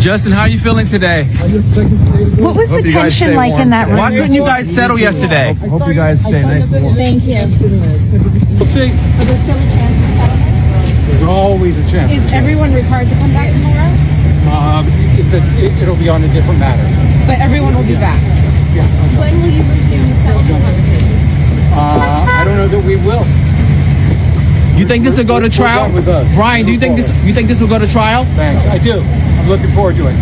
Justin, how are you feeling today? What was the tension like in that room? Why couldn't you guys settle yesterday? Hope you guys stay nice and warm. Thank you. We'll see. Are there still a chance of settlement? There's always a chance. Is everyone required to come back tomorrow? It'll be on a different matter. But everyone will be back. Yeah. When will you resume settlement conversations? I don't know that we will. You think this will go to We're trial? done with us. Brian, do you think this will go to trial? Thanks. I do. I'm looking forward to it.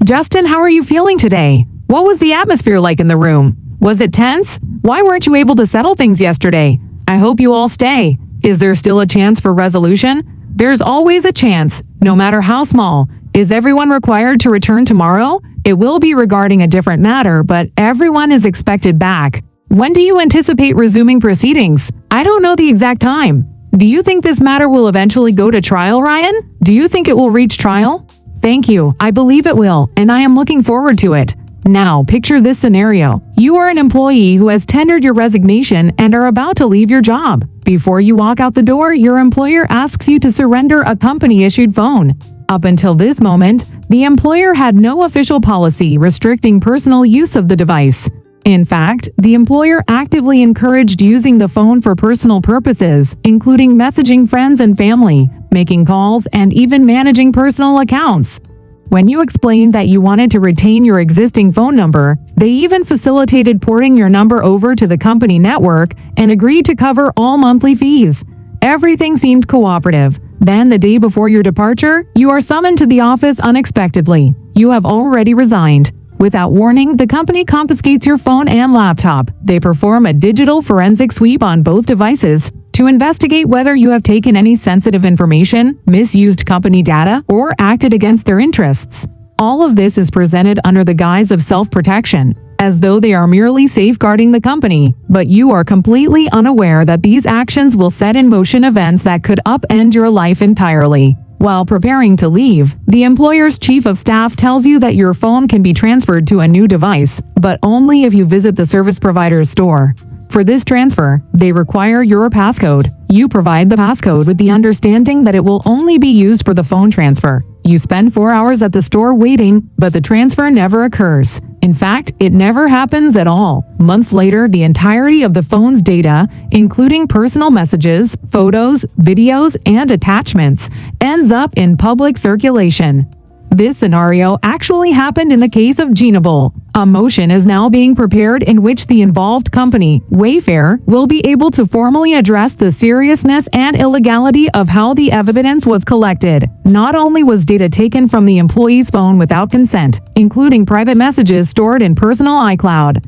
Justin, how are you feeling today? What was the atmosphere like in the room? Was it tense? Why weren't you able to settle things yesterday? I hope you all stay. Is there still a chance for resolution? There's always a chance, no matter how small. Is everyone required to return tomorrow? It will be regarding a different matter, but everyone is expected back. When do you anticipate resuming proceedings? I don't know the exact time. Do you think this matter will eventually go to trial, Ryan? Do you think it will reach trial? Thank you. I believe it will, and I am looking forward to it. Now, picture this scenario. You are an employee who has tendered your resignation and are about to leave your job. Before you walk out the door, your employer asks you to surrender a company-issued phone. Up until this moment, the employer had no official policy restricting personal use of the device. In fact, the employer actively encouraged using the phone for personal purposes, including messaging friends and family, making calls, and even managing personal accounts. When you explained that you wanted to retain your existing phone number, they even facilitated porting your number over to the company network and agreed to cover all monthly fees. Everything seemed cooperative. Then, the day before your departure, you are summoned to the office unexpectedly. You have already resigned. Without warning, the company confiscates your phone and laptop. They perform a digital forensic sweep on both devices to investigate whether you have taken any sensitive information, misused company data, or acted against their interests. All of this is presented under the guise of self-protection, as though they are merely safeguarding the company, but you are completely unaware that these actions will set in motion events that could upend your life entirely. While preparing to leave, the employer's chief of staff tells you that your phone can be transferred to a new device, but only if you visit the service provider's store. For this transfer, they require your passcode. You provide the passcode with the understanding that it will only be used for the phone transfer. You spend 4 hours at the store waiting, but the transfer never occurs. In fact, it never happens at all. Months later, the entirety of the phone's data, including personal messages, photos, videos, and attachments, ends up in public circulation. This scenario actually happened in the case of Genable. A motion is now being prepared in which the involved company, Wayfair, will be able to formally address the seriousness and illegality of how the evidence was collected. Not only was data taken from the employee's phone without consent, including private messages stored in personal iCloud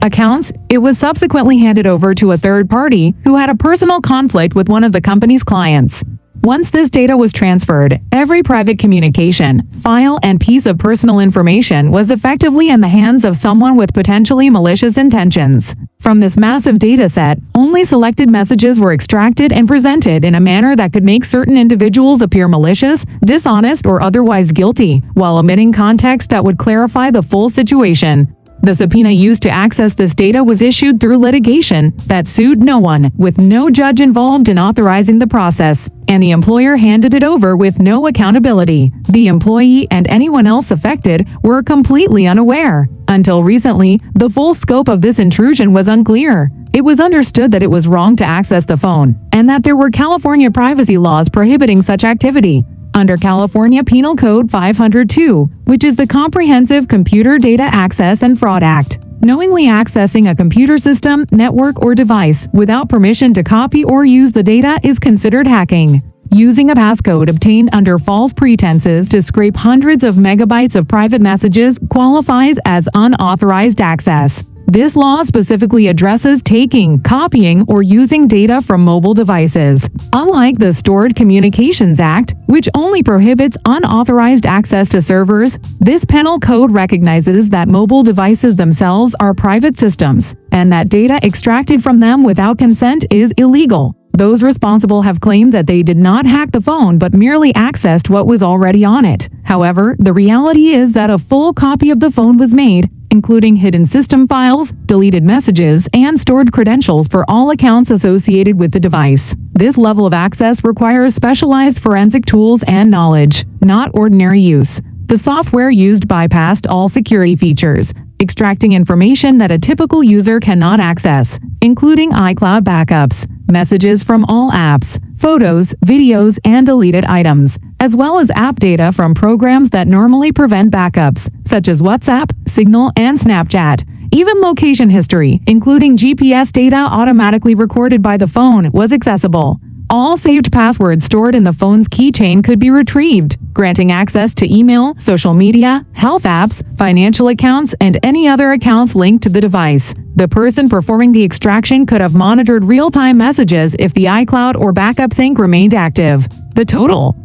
accounts, it was subsequently handed over to a third party who had a personal conflict with one of the company's clients. Once this data was transferred, every private communication, file, and piece of personal information was effectively in the hands of someone with potentially malicious intentions. From this massive data set, only selected messages were extracted and presented in a manner that could make certain individuals appear malicious, dishonest, or otherwise guilty, while omitting context that would clarify the full situation. The subpoena used to access this data was issued through litigation that sued no one, with no judge involved in authorizing the process, and the employer handed it over with no accountability. The employee and anyone else affected were completely unaware. Until recently, the full scope of this intrusion was unclear. It was understood that it was wrong to access the phone, and that there were California privacy laws prohibiting such activity. Under California Penal Code 502, which is the Comprehensive Computer Data Access and Fraud Act, knowingly accessing a computer system, network, or device without permission to copy or use the data is considered hacking. Using a passcode obtained under false pretenses to scrape hundreds of megabytes of private messages qualifies as unauthorized access. This law specifically addresses taking, copying, or using data from mobile devices. Unlike the Stored Communications Act, which only prohibits unauthorized access to servers, this penal code recognizes that mobile devices themselves are private systems, and that data extracted from them without consent is illegal. Those responsible have claimed that they did not hack the phone but merely accessed what was already on it. However, the reality is that a full copy of the phone was made, including hidden system files, deleted messages, and stored credentials for all accounts associated with the device. This level of access requires specialized forensic tools and knowledge, not ordinary use. The software used bypassed all security features, extracting information that a typical user cannot access, including iCloud backups, messages from all apps, photos, videos, and deleted items, as well as app data from programs that normally prevent backups, such as WhatsApp, Signal, and Snapchat. Even location history, including GPS data automatically recorded by the phone, was accessible. All saved passwords stored in the phone's keychain could be retrieved, granting access to email, social media, health apps, financial accounts, and any other accounts linked to the device. The person performing the extraction could have monitored real-time messages if the iCloud or backup sync remained active. The total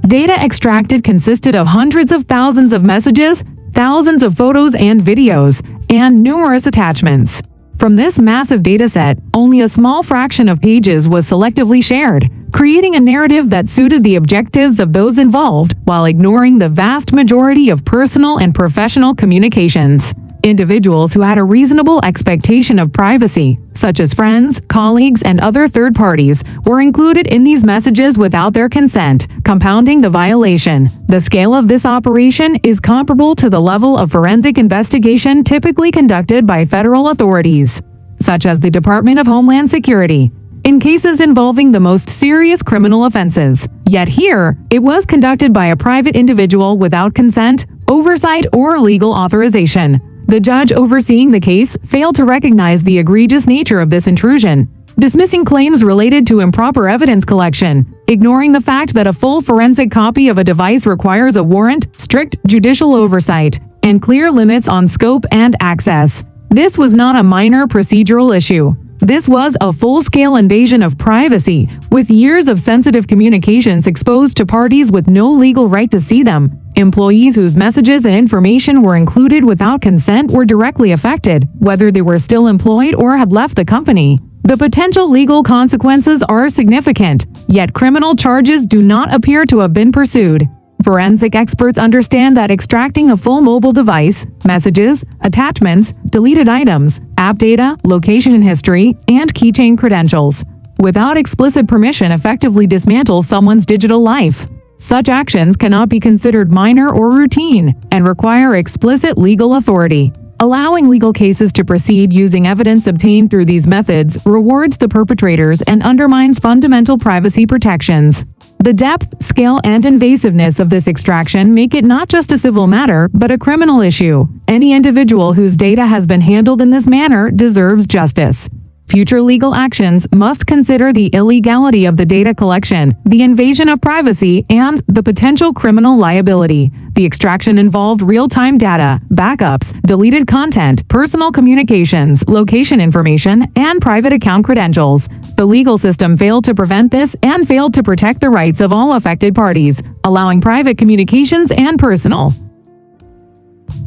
data extracted consisted of hundreds of thousands of messages, thousands of photos and videos, and numerous attachments. From this massive dataset, only a small fraction of pages was selectively shared, creating a narrative that suited the objectives of those involved while ignoring the vast majority of personal and professional communications. Individuals who had a reasonable expectation of privacy, such as friends, colleagues, and other third parties, were included in these messages without their consent, compounding the violation. The scale of this operation is comparable to the level of forensic investigation typically conducted by federal authorities, such as the Department of Homeland Security, in cases involving the most serious criminal offenses. Yet here, it was conducted by a private individual without consent, oversight, or legal authorization. The judge overseeing the case failed to recognize the egregious nature of this intrusion, dismissing claims related to improper evidence collection, ignoring the fact that a full forensic copy of a device requires a warrant, strict judicial oversight, and clear limits on scope and access. This was not a minor procedural issue. This was a full-scale invasion of privacy, with years of sensitive communications exposed to parties with no legal right to see them. Employees whose messages and information were included without consent were directly affected, whether they were still employed or had left the company. The potential legal consequences are significant, yet criminal charges do not appear to have been pursued. Forensic experts understand that extracting a full mobile device, messages, attachments, deleted items, app data, location history, and keychain credentials, without explicit permission effectively dismantles someone's digital life. Such actions cannot be considered minor or routine, and require explicit legal authority. Allowing legal cases to proceed using evidence obtained through these methods rewards the perpetrators and undermines fundamental privacy protections. The depth, scale, and invasiveness of this extraction make it not just a civil matter, but a criminal issue. Any individual whose data has been handled in this manner deserves justice. Future legal actions must consider the illegality of the data collection, the invasion of privacy, and the potential criminal liability. The extraction involved real-time data, backups, deleted content, personal communications, location information, and private account credentials. The legal system failed to prevent this and failed to protect the rights of all affected parties, allowing private communications and personal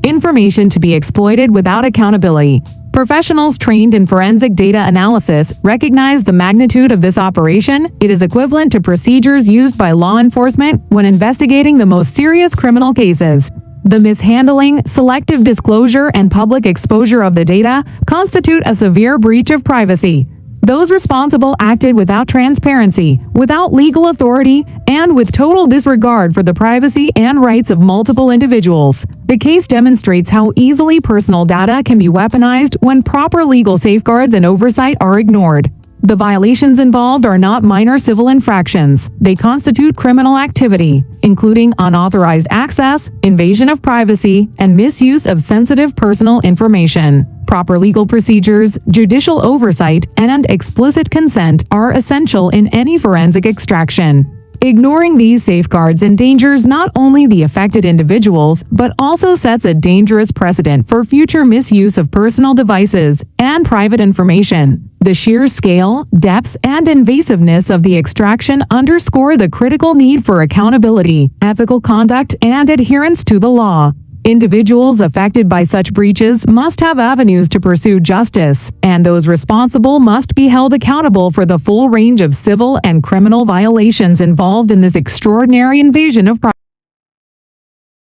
information to be exploited without accountability. Professionals trained in forensic data analysis recognize the magnitude of this operation. It is equivalent to procedures used by law enforcement when investigating the most serious criminal cases. The mishandling, selective disclosure, and public exposure of the data constitute a severe breach of privacy. Those responsible acted without transparency, without legal authority, and with total disregard for the privacy and rights of multiple individuals. The case demonstrates how easily personal data can be weaponized when proper legal safeguards and oversight are ignored. The violations involved are not minor civil infractions. They constitute criminal activity, including unauthorized access, invasion of privacy, and misuse of sensitive personal information. Proper legal procedures, judicial oversight, and explicit consent are essential in any forensic extraction. Ignoring these safeguards endangers not only the affected individuals, but also sets a dangerous precedent for future misuse of personal devices and private information. The sheer scale, depth, and invasiveness of the extraction underscore the critical need for accountability, ethical conduct, and adherence to the law. Individuals affected by such breaches must have avenues to pursue justice, and those responsible must be held accountable for the full range of civil and criminal violations involved in this extraordinary invasion of privacy.